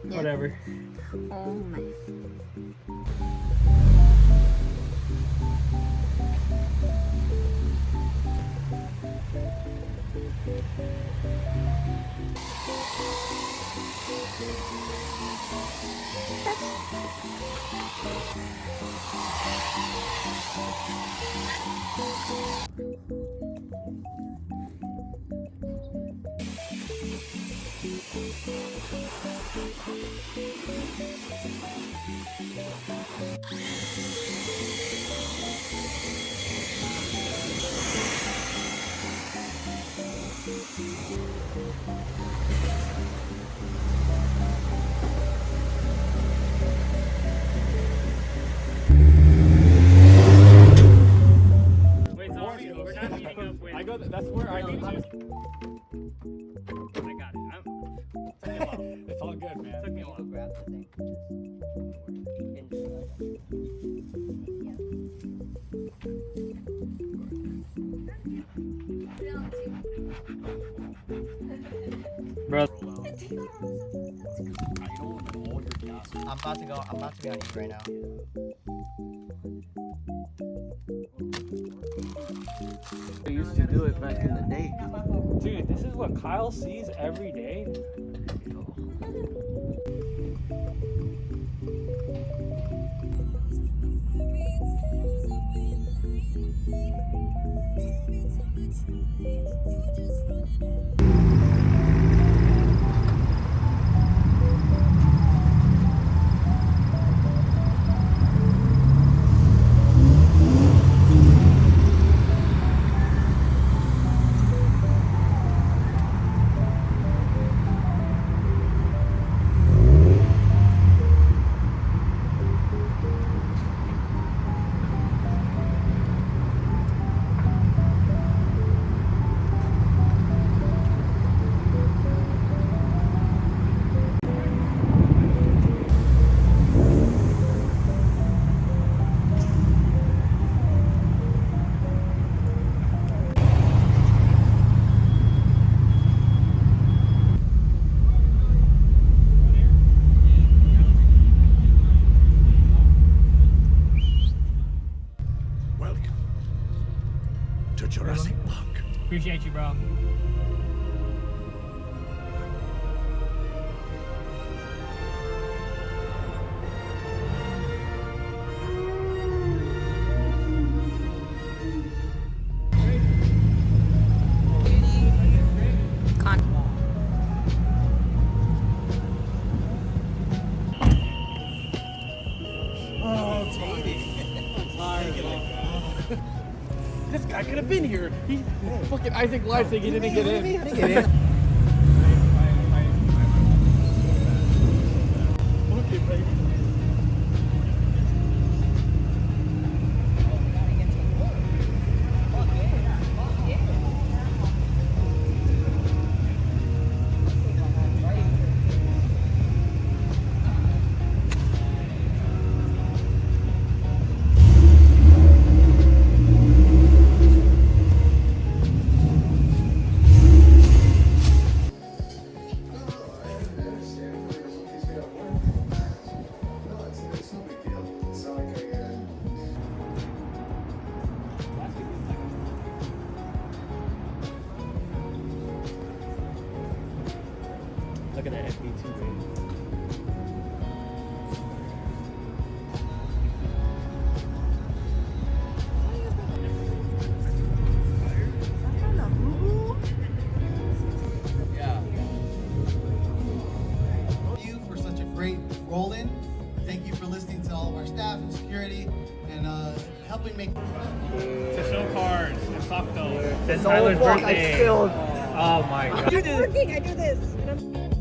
Yeah. Whatever. Oh my. Wait, Zombie, we're not meeting up with... That's where I need to. I got it. It's all good, man. Took me a while. Grab the thing. Bro. I'm about to go. I'm about to be on E right now. I used to do it back in the day. Dude, this is what Kyle sees every day. Welcome to Jurassic Park. Appreciate you, bro. This guy could have been here. He fucking Isaac lied saying he didn't get in. Okay, baby. Look at that FB2 rating. Thank you for such a great roll-in. Thank you for listening to all of our staff and security and helping make. To show cards and SAKTO. It's Oh, Tyler's fuck, I birthday. spilled. Oh my god. I'm working. I do this.